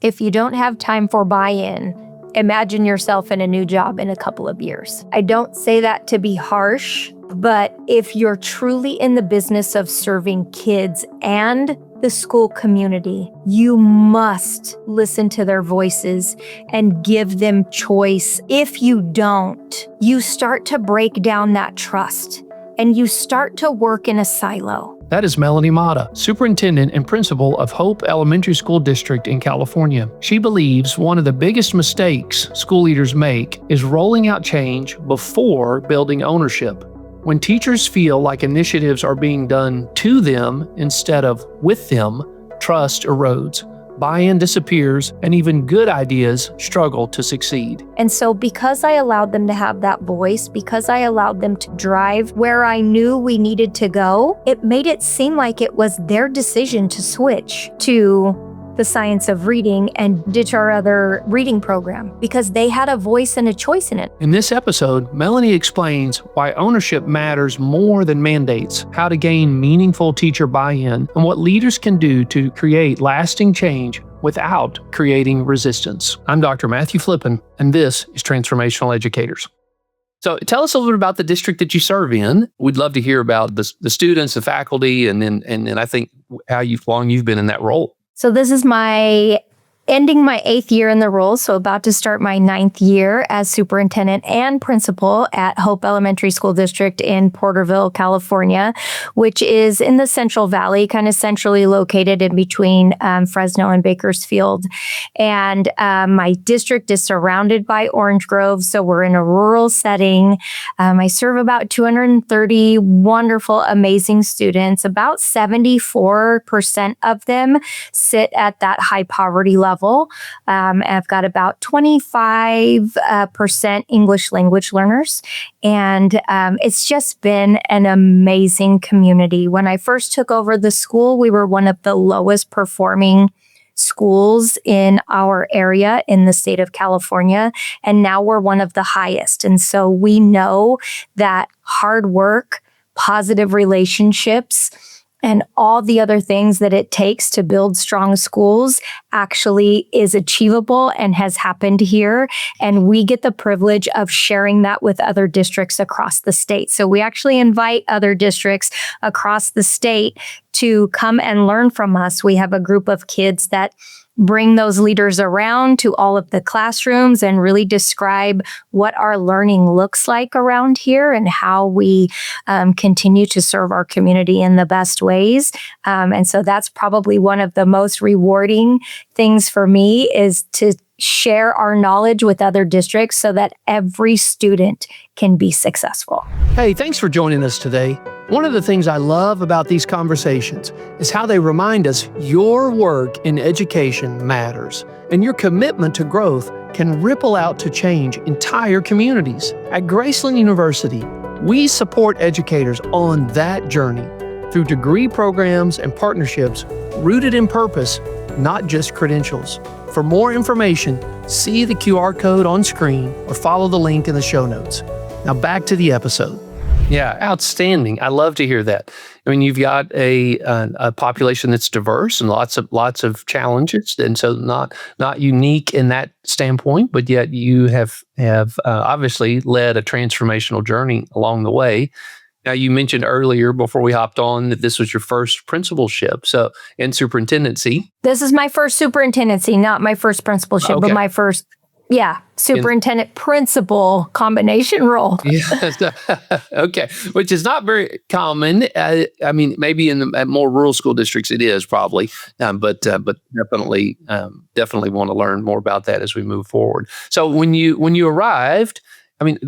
If you don't have time for buy-in, imagine yourself in a new job in a couple of years. I don't say that to be harsh, but if you're truly in the business of serving kids and the school community, you must listen to their voices and give them choice. If you don't, you start to break down that trust and you start to work in a silo. That is Melanie Matta, Superintendent and Principal of Hope Elementary School District in California. She believes one of the biggest mistakes school leaders make is rolling out change before building ownership. When teachers feel like initiatives are being done to them instead of with them, trust erodes, buy-in disappears, and even good ideas struggle to succeed. And so because I allowed them to have that voice, because I allowed them to drive where I knew we needed to go, it made it seem like it was their decision to switch to the science of reading and ditch our other reading program because they had a voice and a choice in it. In this episode, Melanie explains why ownership matters more than mandates, how to gain meaningful teacher buy-in, and what leaders can do to create lasting change without creating resistance. I'm Dr. Matthew Flippen, and this is Transformational Educators. So tell us a little bit about the district that you serve in. We'd love to hear about the students, the faculty, and then I think how long you've been in that role. So this is ending my 8th year in the role, so about to start my 9th year as superintendent and principal at Hope Elementary School District in Porterville, California, which is in the Central Valley, kind of centrally located in between Fresno and Bakersfield. And my district is surrounded by orange groves, so we're in a rural setting. I serve about 230 wonderful, amazing students. About 74% of them sit at that high poverty level. I've got about 25% English language learners, and it's just been an amazing community. When I first took over the school, we were one of the lowest performing schools in our area in the state of California, and now we're one of the highest. And so we know that hard work, positive relationships, and all the other things that it takes to build strong schools actually is achievable and has happened here. And we get the privilege of sharing that with other districts across the state. So we actually invite other districts across the state to come and learn from us. We have a group of kids that bring those leaders around to all of the classrooms and really describe what our learning looks like around here and how we continue to serve our community in the best ways. And so that's probably one of the most rewarding things for me is to share our knowledge with other districts so that every student can be successful. Hey, thanks for joining us today. One of the things I love about these conversations is how they remind us your work in education matters, and your commitment to growth can ripple out to change entire communities. At Graceland University, we support educators on that journey through degree programs and partnerships rooted in purpose, not just credentials. For more information, see the QR code on screen or follow the link in the show notes. Now back to the episode. Yeah, outstanding. I love to hear that. I mean, you've got a population that's diverse and lots of challenges, and so not unique in that standpoint. But yet you have obviously led a transformational journey along the way. Now, you mentioned earlier before we hopped on that this was your first principalship, so in superintendency. This is my first superintendency, not my first principalship, but my first. Yeah, superintendent principal combination role. Yes. Okay, which is not very common. I mean, maybe in the more rural school districts it is probably, but definitely want to learn more about that as we move forward. So when you arrived, I mean,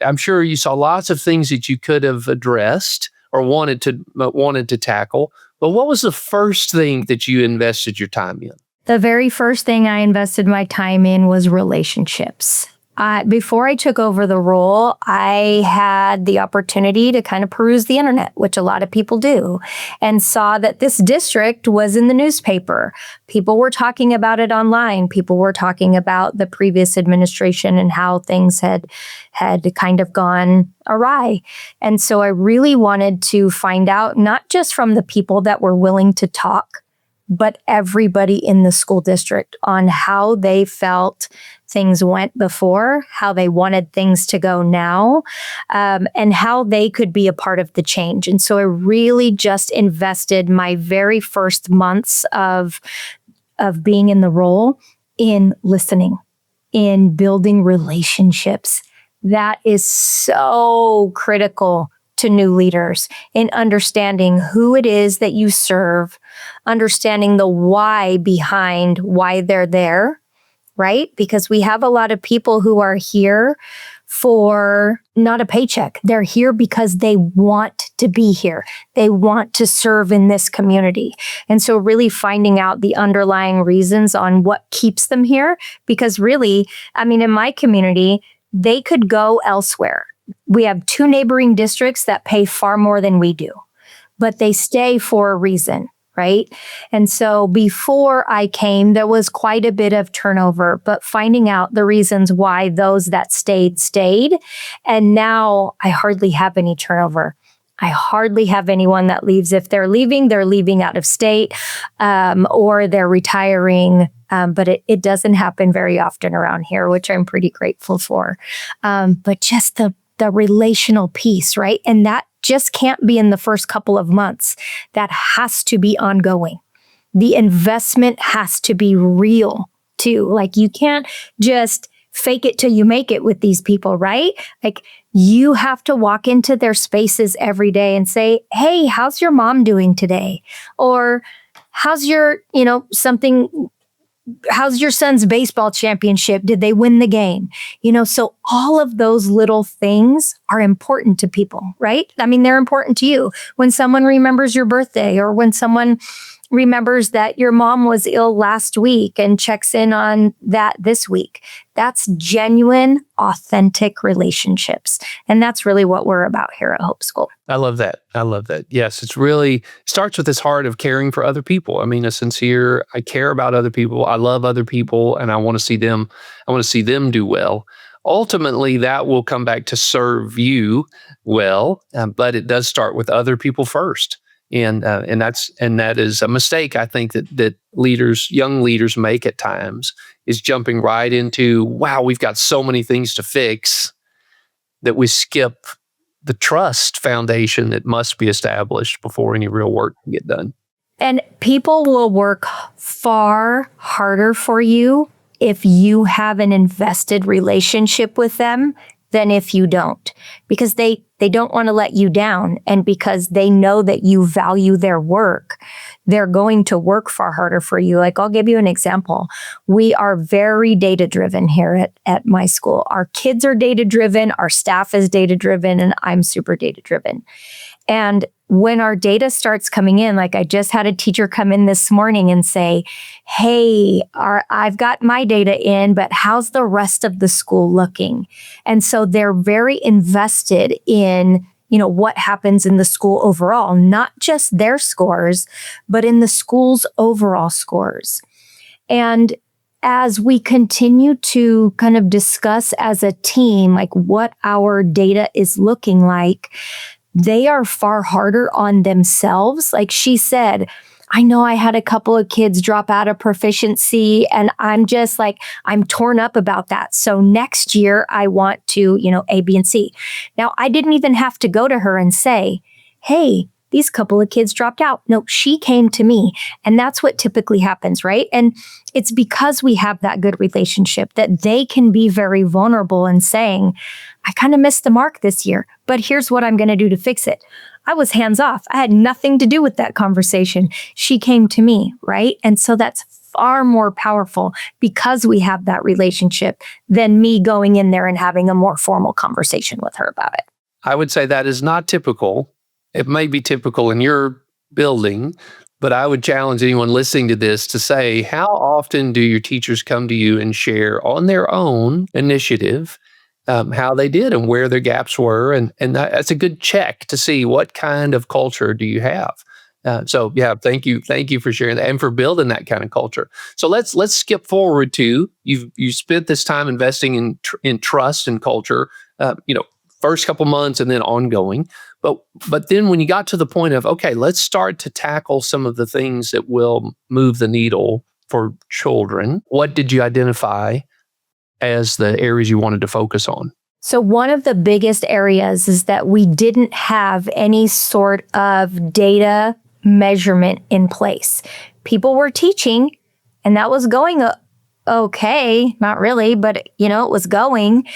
I'm sure you saw lots of things that you could have addressed or wanted to tackle. But what was the first thing that you invested your time in? The very first thing I invested my time in was relationships. Before I took over the role, I had the opportunity to kind of peruse the internet, which a lot of people do, and saw that this district was in the newspaper. People were talking about it online. People were talking about the previous administration and how things had kind of gone awry. And so I really wanted to find out, not just from the people that were willing to talk, but everybody in the school district on how they felt things went before, how they wanted things to go now, and how they could be a part of the change. And so I really just invested my very first months of being in the role in listening, in building relationships. That is so critical to new leaders, in understanding who it is that you serve, understanding the why behind why they're there, right? Because we have a lot of people who are here for not a paycheck. They're here because they want to be here. They want to serve in this community. And so really finding out the underlying reasons on what keeps them here, because really, I mean, in my community, they could go elsewhere. We have 2 neighboring districts that pay far more than we do, but they stay for a reason, right? And so before I came, there was quite a bit of turnover, but finding out the reasons why those that stayed. And now I hardly have any turnover. I hardly have anyone that leaves. If they're leaving out of state, or they're retiring. But it doesn't happen very often around here, which I'm pretty grateful for. But just the relational piece, right? And that just can't be in the first couple of months. That has to be ongoing. The investment has to be real too. Like, you can't just fake it till you make it with these people, right? Like, you have to walk into their spaces every day and say, hey, how's your mom doing today? Or how's your, how's your son's baseball championship? Did they win the game? So all of those little things are important to people, right? I mean, they're important to you. When someone remembers your birthday, or when someone remembers that your mom was ill last week and checks in on that this week, that's genuine, authentic relationships. And that's really what we're about here at Hope School. I love that. Yes, it's really starts with this heart of caring for other people. I mean, I care about other people. I love other people, and I want to see them do well. Ultimately, that will come back to serve you well, but it does start with other people first. And that is a mistake, I think, that young leaders make at times, is jumping right into, wow, we've got so many things to fix, that we skip the trust foundation that must be established before any real work can get done. And people will work far harder for you if you have an invested relationship with them than if you don't, because they don't want to let you down. And because they know that you value their work, they're going to work far harder for you. Like, I'll give you an example. We are very data-driven here at my school. Our kids are data-driven, our staff is data-driven, and I'm super data-driven. And when our data starts coming in, like, I just had a teacher come in this morning and say, hey, I've got my data in, but how's the rest of the school looking? And so they're very invested in, what happens in the school overall, not just their scores, but in the school's overall scores. And as we continue to kind of discuss as a team, like, what our data is looking like, they are far harder on themselves. Like she said, I know I had a couple of kids drop out of proficiency, and I'm just like, I'm torn up about that. So next year I want to, A, B, and C. Now, I didn't even have to go to her and say, hey, these couple of kids dropped out. No, she came to me. And that's what typically happens, right? And it's because we have that good relationship that they can be very vulnerable in saying, I kind of missed the mark this year, but here's what I'm going to do to fix it. I was hands off. I had nothing to do with that conversation. She came to me, right? And so that's far more powerful because we have that relationship than me going in there and having a more formal conversation with her about it. I would say that is not typical. It may be typical in your building, but I would challenge anyone listening to this to say, how often do your teachers come to you and share on their own initiative how they did and where their gaps were? And that's a good check to see what kind of culture do you have. Thank you for sharing that and for building that kind of culture. So let's skip forward to you spent this time investing in trust and culture, first couple months and then ongoing. But then when you got to the point of, okay, let's start to tackle some of the things that will move the needle for children, what did you identify as the areas you wanted to focus on? So one of the biggest areas is that we didn't have any sort of data measurement in place. People were teaching, and that was going okay, not really, but it was going.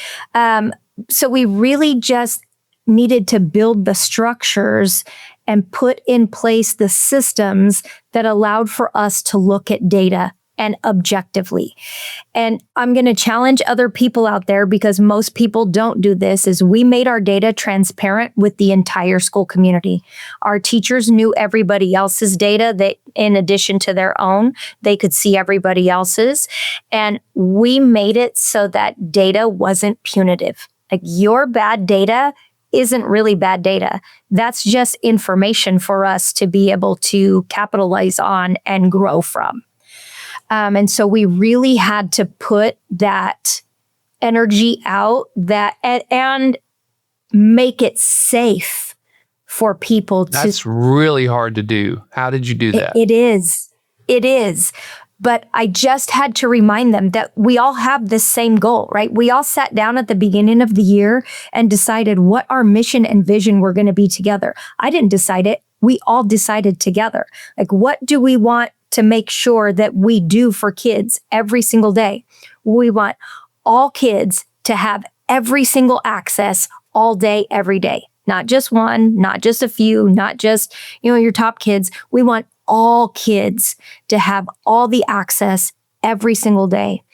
So we really just needed to build the structures and put in place the systems that allowed for us to look at data and objectively. And I'm going to challenge other people out there, because most people don't do this, is we made our data transparent with the entire school community. Our teachers knew everybody else's data, that in addition to their own, they could see everybody else's. And we made it so that data wasn't punitive. Like, your bad data isn't really bad data. That's just information for us to be able to capitalize on and grow from. And so we really had to put that energy out and make it safe for people to. That's really hard to do. How did you do that? It is. It is. But I just had to remind them that we all have this same goal, right? We all sat down at the beginning of the year and decided what our mission and vision were going to be together. I didn't decide it. We all decided together. Like, what do we want to make sure that we do for kids every single day? We want all kids to have every single access all day, every day. Not just one, not just a few, not just, your top kids. We want all kids to have all the access every single day.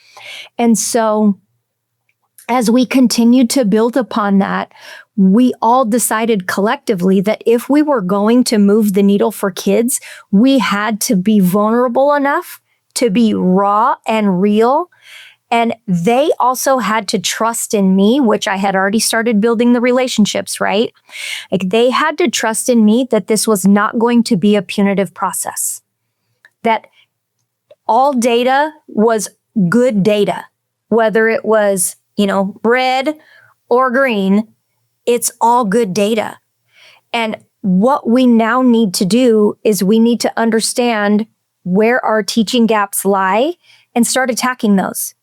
And so as we continued to build upon that, we all decided collectively that if we were going to move the needle for kids, we had to be vulnerable enough to be raw and real. And they also had to trust in me, which I had already started building the relationships, right? Like, they had to trust in me that this was not going to be a punitive process, that all data was good data, whether it was, red or green, it's all good data. And what we now need to do is we need to understand where our teaching gaps lie and start attacking those.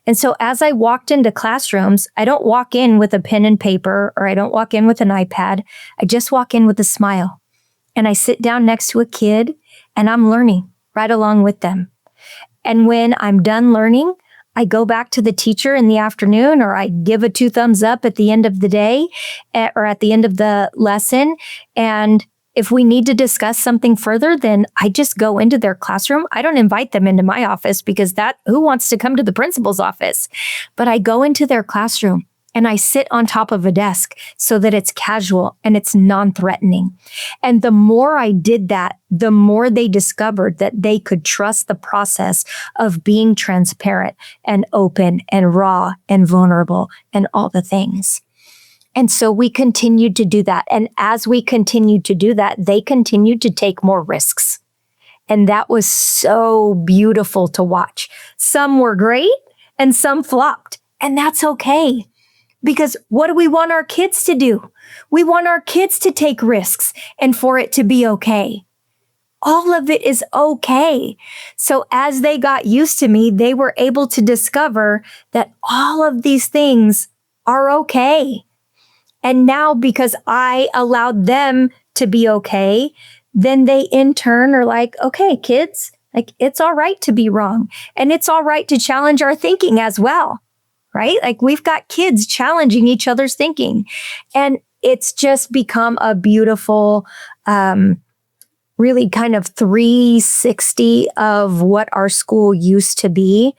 And so as I walked into classrooms, I don't walk in with a pen and paper, or I don't walk in with an iPad. I just walk in with a smile. And I sit down next to a kid and I'm learning right along with them. And when I'm done learning, I go back to the teacher in the afternoon, or I give a 2 thumbs up at the end of the day or at the end of the lesson. And if we need to discuss something further, then I just go into their classroom. I don't invite them into my office, because who wants to come to the principal's office? But I go into their classroom and I sit on top of a desk so that it's casual and it's non-threatening. And the more I did that, the more they discovered that they could trust the process of being transparent and open and raw and vulnerable and all the things. And so we continued to do that. And as we continued to do that, they continued to take more risks. And that was so beautiful to watch. Some were great and some flopped. And that's okay. Because what do we want our kids to do? We want our kids to take risks and for it to be okay. All of it is okay. So as they got used to me, they were able to discover that all of these things are okay. And now, because I allowed them to be okay, then they in turn are like, okay, kids, like, it's all right to be wrong. And it's all right to challenge our thinking as well, right? Like, we've got kids challenging each other's thinking. And it's just become a beautiful, really kind of 360 of what our school used to be.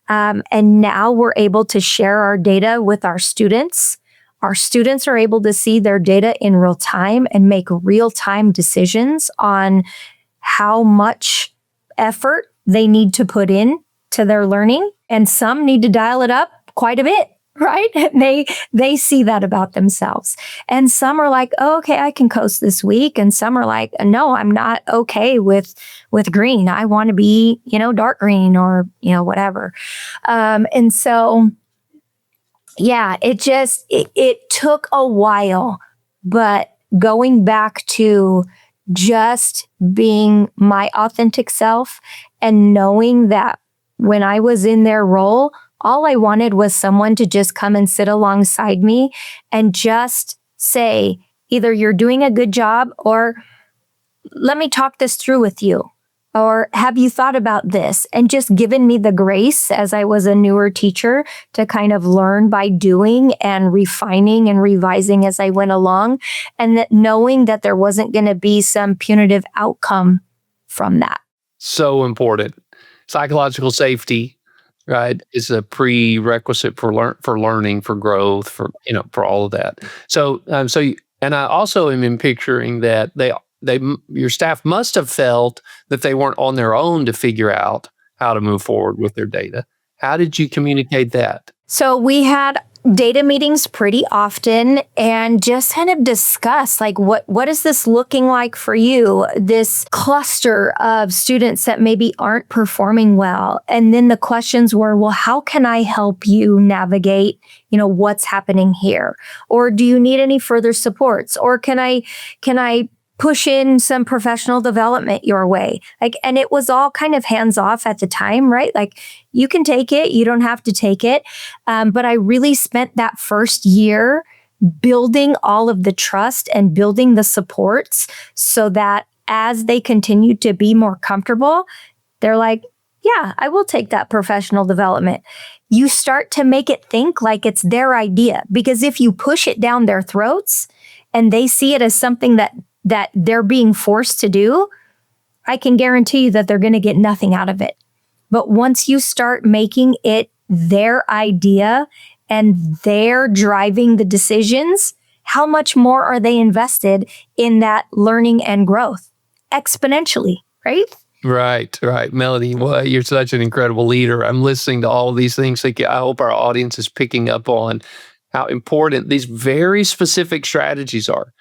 And now we're able to share our data with our students. Our students are able to see their data in real time and make real-time decisions on how much effort they need to put in to their learning. And some need to dial it up quite a bit, right? And they see that about themselves. And some are like, oh, okay, I can coast this week. And some are like, no, I'm not okay with green. I want to be, dark green or, whatever. And so, yeah, it took a while, but going back to just being my authentic self and knowing that when I was in their role, all I wanted was someone to just come and sit alongside me and just say, either you're doing a good job, or let me talk this through with you, or have you thought about this? And just given me the grace as I was a newer teacher to kind of learn by doing and refining and revising as I went along, and that knowing that there wasn't going to be some punitive outcome from that. So important. Psychological safety, right, is a prerequisite for learning, for growth, for all of that. So, and I also am picturing that your staff must have felt that they weren't on their own to figure out how to move forward with their data. How did you communicate that? So we had data meetings pretty often and just kind of discuss, like, what is this looking like for you? This cluster of students that maybe aren't performing well. And then the questions were, well, how can I help you navigate, what's happening here? Or do you need any further supports? Or can I push in some professional development your way? And it was all kind of hands off at the time, right? Like, you can take it, you don't have to take it. But I really spent that first year building all of the trust and building the supports so that as they continued to be more comfortable, they're like, yeah, I will take that professional development. You start to make it think like it's their idea, because if you push it down their throats and they see it as something that they're being forced to do, I can guarantee you that they're going to get nothing out of it. But once you start making it their idea and they're driving the decisions, how much more are they invested in that learning and growth? Exponentially, right? Right. Melanie, well, you're such an incredible leader. I'm listening to all of these things. I hope our audience is picking up on how important these very specific strategies are.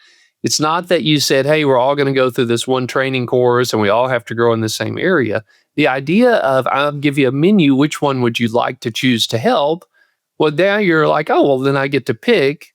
It's not that you said, hey, we're all going to go through this one training course and we all have to grow in the same area. The idea of, I'll give you a menu, which one would you like to choose to help? Well, now you're like, oh, well, then I get to pick,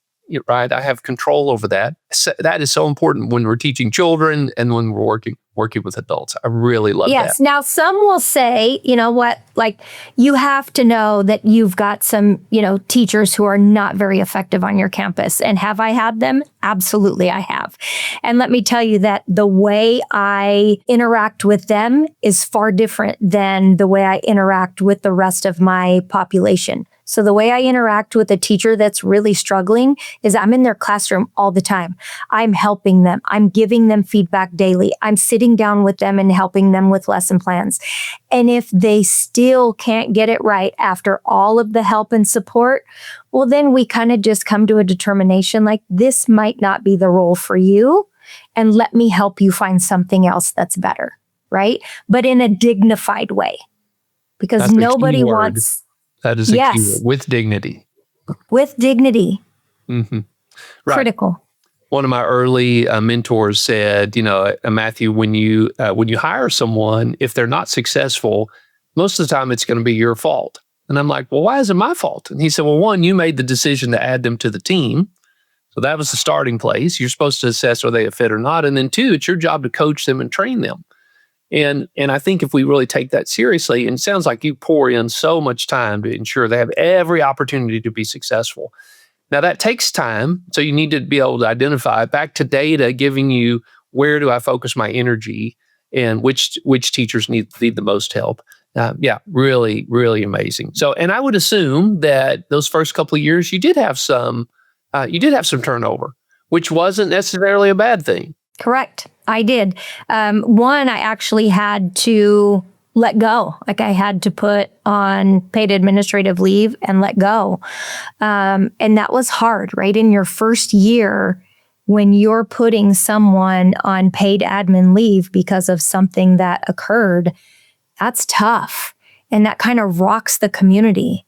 right? I have control over that. So that is so important when we're teaching children and when we're working with adults. I really love that. Yes. Now, some will say, you know what, like, you have to know that you've got some, teachers who are not very effective on your campus. And have I had them? Absolutely, I have. And let me tell you that the way I interact with them is far different than the way I interact with the rest of my population. So the way I interact with a teacher that's really struggling is I'm in their classroom all the time. I'm helping them. I'm giving them feedback daily. I'm sitting down with them and helping them with lesson plans. And if they still can't get it right after all of the help and support, well, then we kind of just come to a determination like, this might not be the role for you, and let me help you find something else that's better, right? But in a dignified way, because That's nobody wants... That is a key word. With dignity. With dignity. Mm-hmm. Right. Critical. One of my early mentors said, Matthew, when you hire someone, if they're not successful, most of the time it's going to be your fault. And I'm like, well, why is it my fault? And he said, well, one, you made the decision to add them to the team. So that was the starting place. You're supposed to assess are they a fit or not. And then two, it's your job to coach them and train them. And I think if we really take that seriously, and it sounds like you pour in so much time to ensure they have every opportunity to be successful. Now that takes time. So you need to be able to identify back to data, giving you where do I focus my energy and which teachers need the most help. Really, really amazing. So, and I would assume that those first couple of years, you did have some turnover, which wasn't necessarily a bad thing. Correct. I did. One, I actually had to let go. Like, I had to put on paid administrative leave and let go. And that was hard, right? In your first year, when you're putting someone on paid admin leave because of something that occurred, that's tough. And that kind of rocks the community.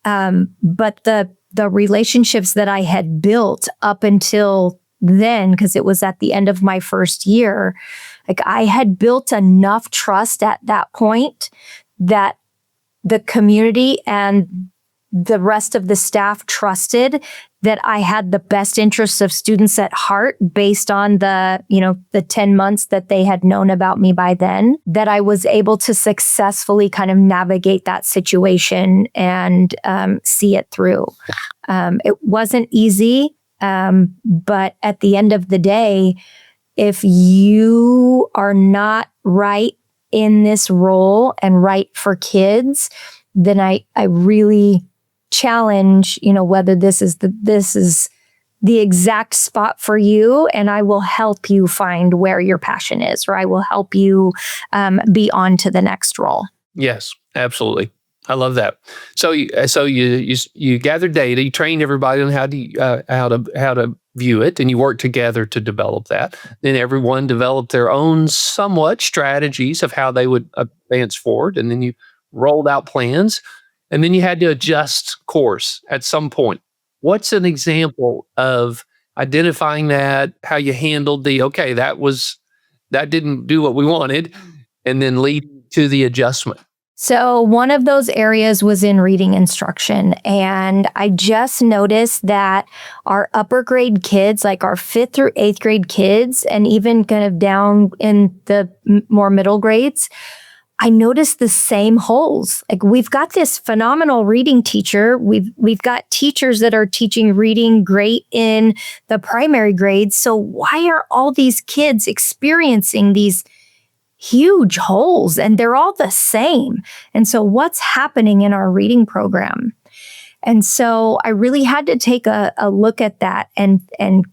But the relationships that I had built up until then, because it was at the end of my first year, like, I had built enough trust at that point that the community and the rest of the staff trusted that I had the best interests of students at heart based on the 10 months that they had known about me by then, that I was able to successfully kind of navigate that situation and see it through. It wasn't easy, but at the end of the day, if you are not right in this role and right for kids, then I really challenge, whether this is the exact spot for you, and I will help you find where your passion is, or I will help you be on to the next role. Yes, absolutely. I love that. So you gathered data, you trained everybody on how to view it, and you worked together to develop that. Then everyone developed their own somewhat strategies of how they would advance forward, and then you rolled out plans, and then you had to adjust course at some point. What's an example of identifying that, how you handled that didn't do what we wanted, and then lead to the adjustment? So one of those areas was in reading instruction. And I just noticed that our upper grade kids, like our 5th through 8th grade kids, and even kind of down in the more middle grades, I noticed the same holes. Like, we've got this phenomenal reading teacher. We've got teachers that are teaching reading great in the primary grades. So why are all these kids experiencing these huge holes? And they're all the same. And so what's happening in our reading program? And so I really had to take a look at that and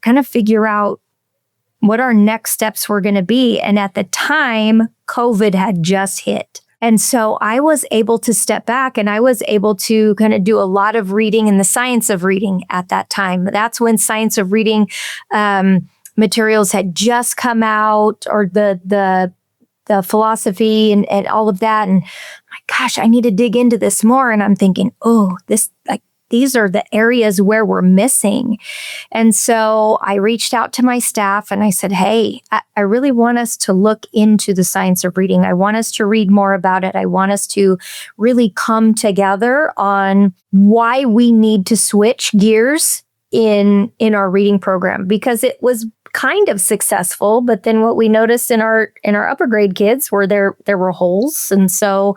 kind of figure out what our next steps were going to be. And at the time, COVID had just hit. And so I was able to step back, and I was able to kind of do a lot of reading in the science of reading at that time. That's when science of reading materials had just come out, or the philosophy and all of that. And my gosh, I need to dig into this more. And I'm thinking, these are the areas where we're missing. And so I reached out to my staff and I said, hey, I really want us to look into the science of reading. I want us to read more about it. I want us to really come together on why we need to switch gears in our reading program, because it was kind of successful. But then what we noticed in our upper grade kids were there were holes. And so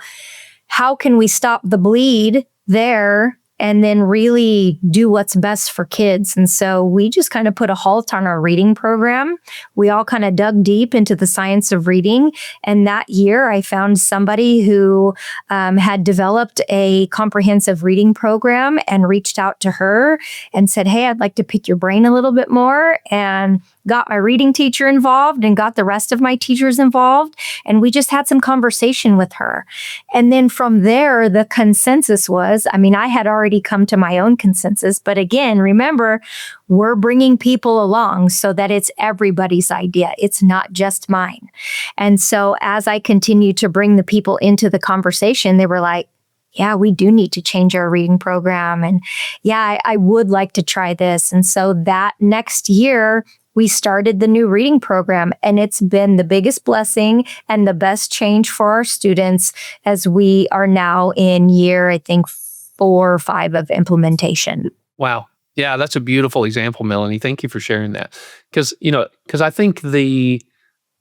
how can we stop the bleed there and then really do what's best for kids? And so we just kind of put a halt on our reading program. We all kind of dug deep into the science of reading. And that year I found somebody who had developed a comprehensive reading program, and reached out to her and said, hey, I'd like to pick your brain a little bit more, and got my reading teacher involved and got the rest of my teachers involved. And we just had some conversation with her. And then from there, the consensus was, I had already come to my own consensus. But again, remember, we're bringing people along so that it's everybody's idea. It's not just mine. And so as I continue to bring the people into the conversation, they were like, yeah, we do need to change our reading program. And yeah, I would like to try this. And so that next year, we started the new reading program, and it's been the biggest blessing and the best change for our students as we are now in year, I think, 4 or 5 of implementation. Wow. Yeah, that's a beautiful example, Melanie. Thank you for sharing that. Because I think the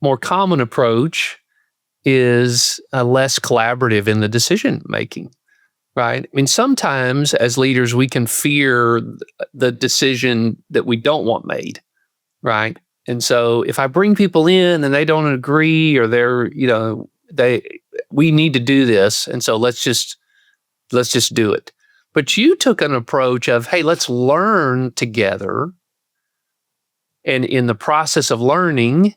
more common approach is less collaborative in the decision making, right? Sometimes as leaders, we can fear the decision that we don't want made. Right. And so if I bring people in and they don't agree, or we need to do this. And so let's just do it. But you took an approach of, hey, let's learn together. And in the process of learning,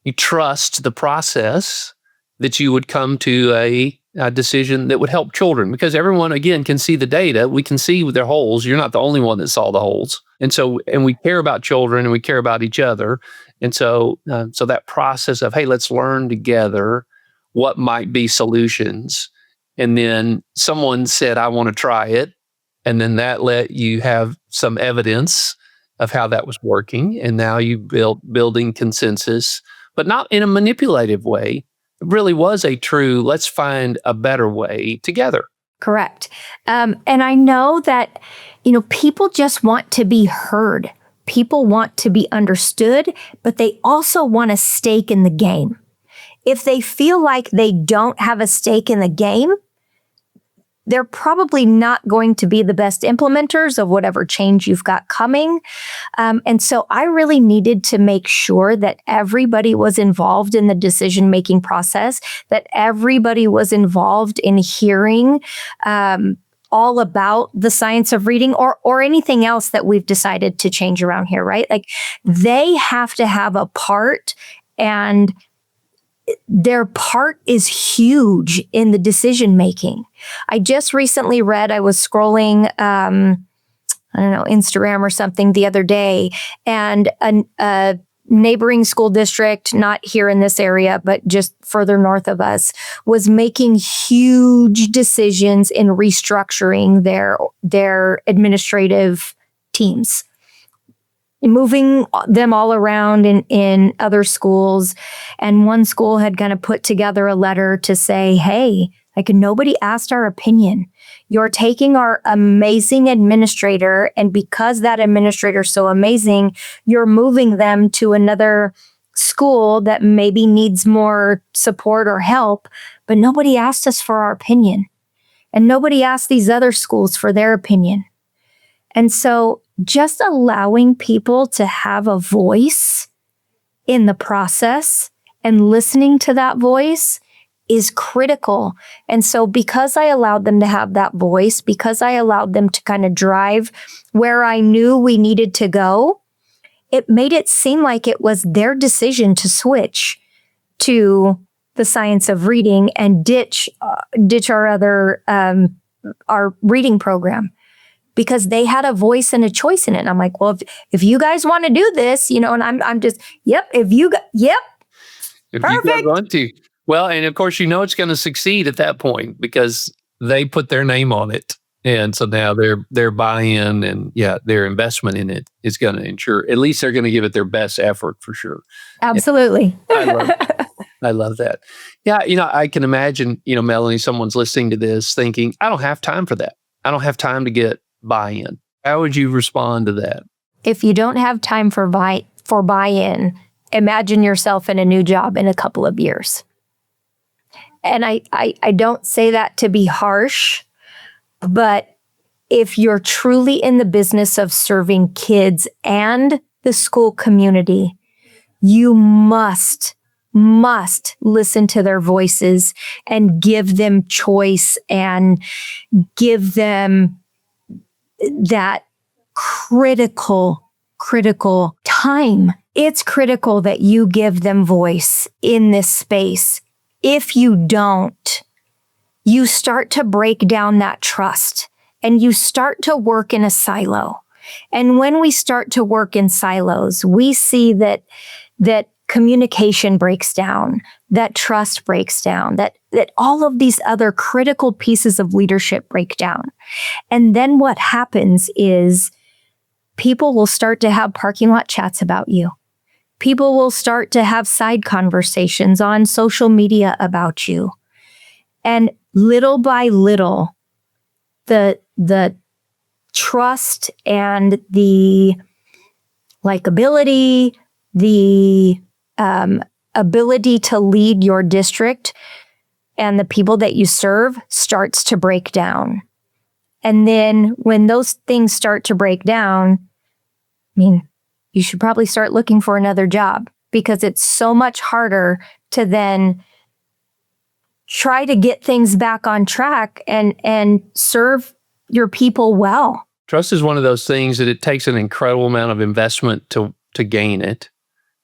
you trust the process that you would come to a decision that would help children, because everyone, again, can see the data. We can see their holes. You're not the only one that saw the holes. And we care about children, and we care about each other. And so that process of, hey, let's learn together what might be solutions. And then someone said, I want to try it. And then that let you have some evidence of how that was working. And now you building consensus, but not in a manipulative way. It really was a true, let's find a better way together. Correct. And I know that, people just want to be heard. People want to be understood, but they also want a stake in the game. If they feel like they don't have a stake in the game, they're probably not going to be the best implementers of whatever change you've got coming. And so I really needed to make sure that everybody was involved in the decision-making process, that everybody was involved in hearing all about the science of reading or anything else that we've decided to change around here, right? Like they have to have a part, and their part is huge in the decision making. I just recently read, I was scrolling, Instagram or something the other day, and a neighboring school district, not here in this area, but just further north of us, was making huge decisions in restructuring their administrative teams, moving them all around in other schools. And one school had kind of put together a letter to say, hey, like nobody asked our opinion. You're taking our amazing administrator, and because that administrator is so amazing, you're moving them to another school that maybe needs more support or help, but nobody asked us for our opinion. And nobody asked these other schools for their opinion. And so just allowing people to have a voice in the process and listening to that voice is critical. And so because I allowed them to have that voice, because I allowed them to kind of drive where I knew we needed to go, it made it seem like it was their decision to switch to the science of reading and ditch our other, our reading program, because they had a voice and a choice in it. And I'm like, well, if you guys want to do this, and I'm just, yep, if you perfect. You want to. Well, and of course, it's going to succeed at that point because they put their name on it. And so now their buy-in and their investment in it is going to ensure, at least they're going to give it their best effort for sure. Absolutely. I love that. Yeah. I can imagine, Melanie, someone's listening to this thinking, I don't have time for that. I don't have time to get buy-in. How would you respond to that? If you don't have time for buy-in, imagine yourself in a new job in a couple of years. And I don't say that to be harsh, but if you're truly in the business of serving kids and the school community, you must listen to their voices and give them choice and give them that critical time. It's critical that you give them voice in this space. If you don't, you start to break down that trust and you start to work in a silo. And when we start to work in silos, we see that communication breaks down, that trust breaks down, that all of these other critical pieces of leadership break down. And then what happens is people will start to have parking lot chats about you. People will start to have side conversations on social media about you. And little by little, the trust and the likability, the ability to lead your district and the people that you serve starts to break down. And then when those things start to break down, you should probably start looking for another job, because it's so much harder to then try to get things back on track and serve your people well. Trust is one of those things that it takes an incredible amount of investment to gain it.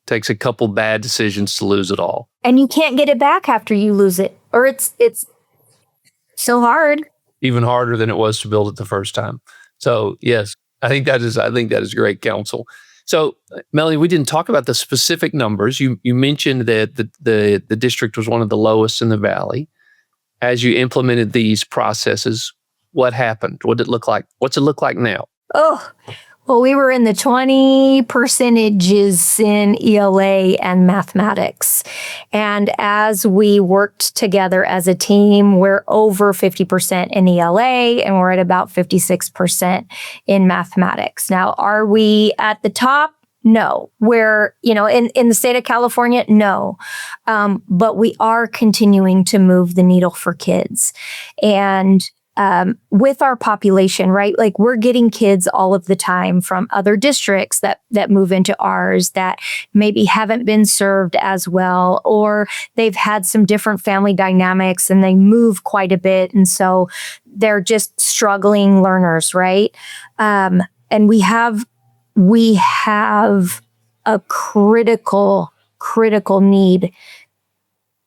It takes a couple bad decisions to lose it all. And you can't get it back after you lose it, or it's so hard. Even harder than it was to build it the first time. So yes, I think that is great counsel. So, Melanie, we didn't talk about the specific numbers. You mentioned that the district was one of the lowest in the valley. As you implemented these processes, what happened? What did it look like? What's it look like now? Oh, Well, we were in the 20 percentages in ELA and mathematics. And as we worked together as a team, we're over 50% in ELA and we're at about 56% in mathematics. Now, are we at the top? No. We're, in the state of California, no. But we are continuing to move the needle for kids. And with our population, right? Like we're getting kids all of the time from other districts that move into ours that maybe haven't been served as well, or they've had some different family dynamics and they move quite a bit. And so they're just struggling learners, right? And we have a critical need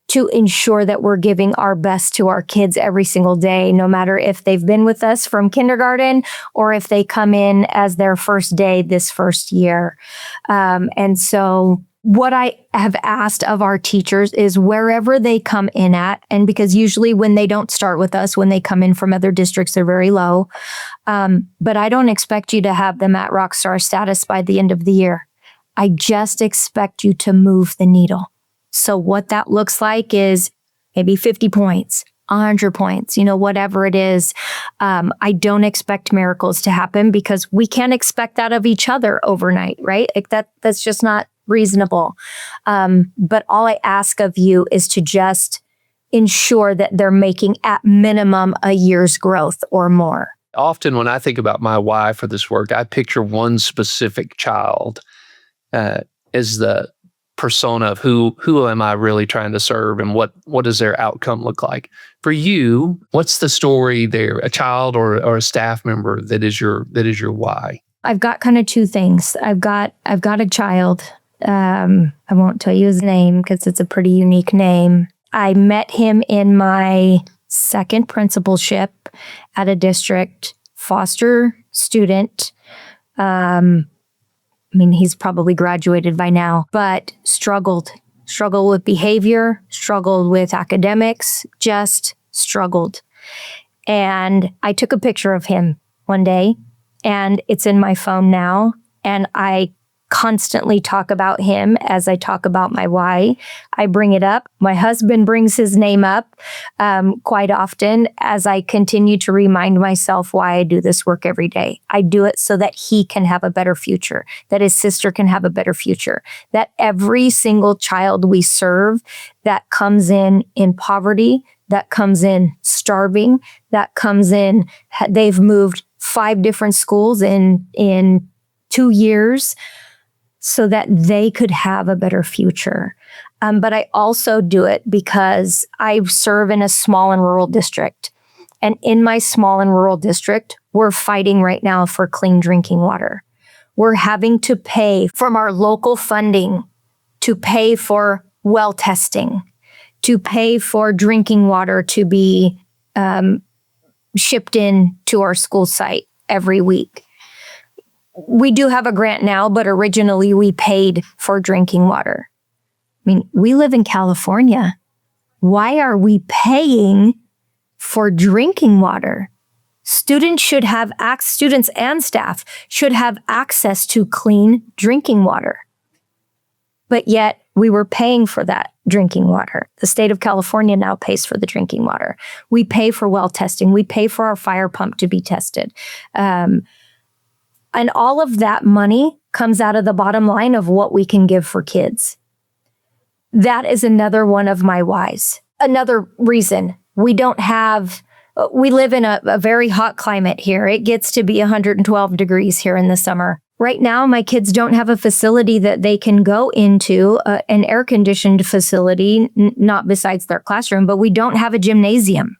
to ensure that we're giving our best to our kids every single day, no matter if they've been with us from kindergarten or if they come in as their first day this first year. And so what I have asked of our teachers is wherever they come in at, and because usually when they don't start with us, when they come in from other districts, they're very low. But I don't expect you to have them at rock star status by the end of the year. I just expect you to move the needle. So what that looks like is maybe 50 points, 100 points, whatever it is. I don't expect miracles to happen because we can't expect that of each other overnight, right? Like that's just not reasonable. But all I ask of you is to just ensure that they're making at minimum a year's growth or more. Often when I think about my why for this work, I picture one specific child as the persona of who am I really trying to serve and what does their outcome look like? For you, what's the story there? A child or a staff member that is your why? I've got kind of two things. I've got a child. I won't tell you his name because it's a pretty unique name. I met him in my second principalship at a district, foster student. He's probably graduated by now, but struggled with behavior, struggled with academics, just struggled. And I took a picture of him one day and it's in my phone now. And I constantly talk about him as I talk about my why. I bring it up. My husband brings his name up quite often as I continue to remind myself why I do this work every day. I do it so that he can have a better future, that his sister can have a better future, that every single child we serve that comes in poverty, that comes in starving, that comes in, they've moved 5 different schools in 2 years, so that they could have a better future. But I also do it because I serve in a small and rural district. And in my small and rural district, we're fighting right now for clean drinking water. We're having to pay from our local funding to pay for well testing, to pay for drinking water to be shipped in to our school site every week. We do have a grant now, but originally we paid for drinking water. We live in California. Why are we paying for drinking water? Students and staff should have access to clean drinking water. But yet we were paying for that drinking water. The state of California now pays for the drinking water. We pay for well testing. We pay for our fire pump to be tested. And all of that money comes out of the bottom line of what we can give for kids. That is another one of my whys. Another reason we live in a very hot climate here. It gets to be 112 degrees here in the summer. Right now, my kids don't have a facility that they can go into, an air-conditioned facility, not besides their classroom, but we don't have a gymnasium.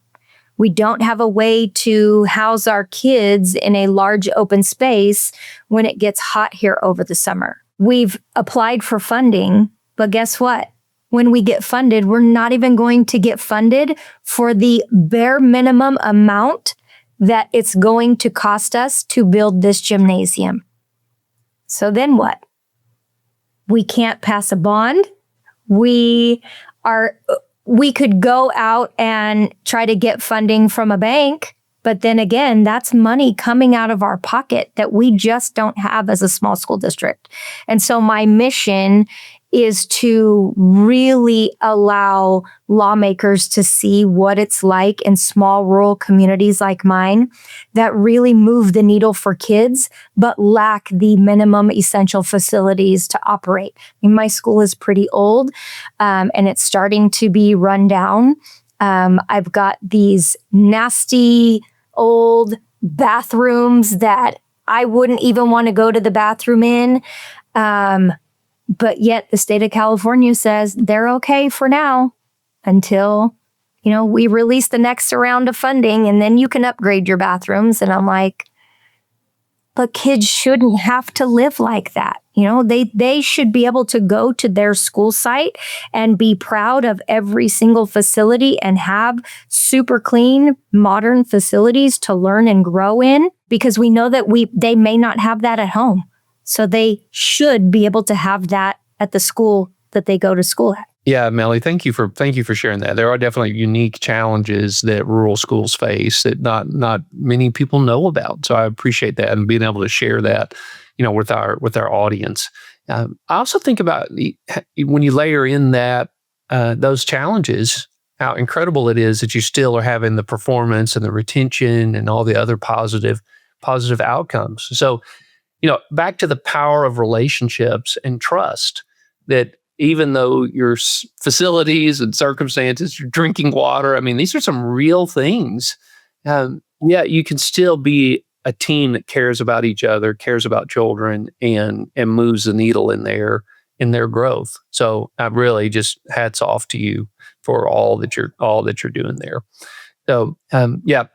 We don't have a way to house our kids in a large open space when it gets hot here over the summer. We've applied for funding, but guess what? When we get funded, we're not even going to get funded for the bare minimum amount that it's going to cost us to build this gymnasium. So then what? We can't pass a bond. We could go out and try to get funding from a bank, But then again, that's money coming out of our pocket that we just don't have as a small school district. And so my mission is to really allow lawmakers to see what it's like in small rural communities like mine that really move the needle for kids, but lack the minimum essential facilities to operate. I mean, my school is pretty old, and it's starting to be run down. I've got these nasty old bathrooms that I wouldn't even want to go to the bathroom in. But yet the state of California says they're okay for now until, we release the next round of funding and then you can upgrade your bathrooms. And I'm like, but kids shouldn't have to live like that. They should be able to go to their school site and be proud of every single facility and have super clean, modern facilities to learn and grow in, because we know that they may not have that at home. So they should be able to have that at the school that they go to school at. Yeah, Melly, thank you for sharing that. There are definitely unique challenges that rural schools face that not many people know about. So I appreciate that and being able to share that, with our audience. I also think about when you layer in that those challenges, how incredible it is that you still are having the performance and the retention and all the other positive outcomes. So, back to the power of relationships and trust, that even though your facilities and circumstances, your drinking water, I mean, these are some real things. You can still be a team that cares about each other, cares about children, and moves the needle in their growth. So I really just hats off to you for all that you're doing there. So,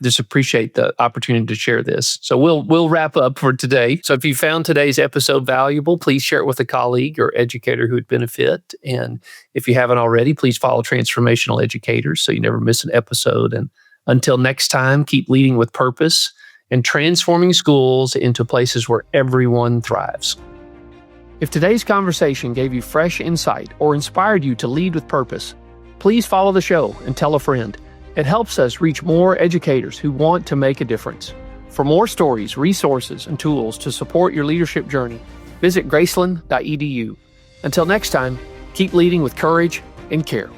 just appreciate the opportunity to share this. So we'll wrap up for today. So if you found today's episode valuable, please share it with a colleague or educator who would benefit. And if you haven't already, please follow Transformational Educators so you never miss an episode. And until next time, keep leading with purpose and transforming schools into places where everyone thrives. If today's conversation gave you fresh insight or inspired you to lead with purpose, please follow the show and tell a friend. It helps us reach more educators who want to make a difference. For more stories, resources, and tools to support your leadership journey, visit graceland.edu. Until next time, keep leading with courage and care.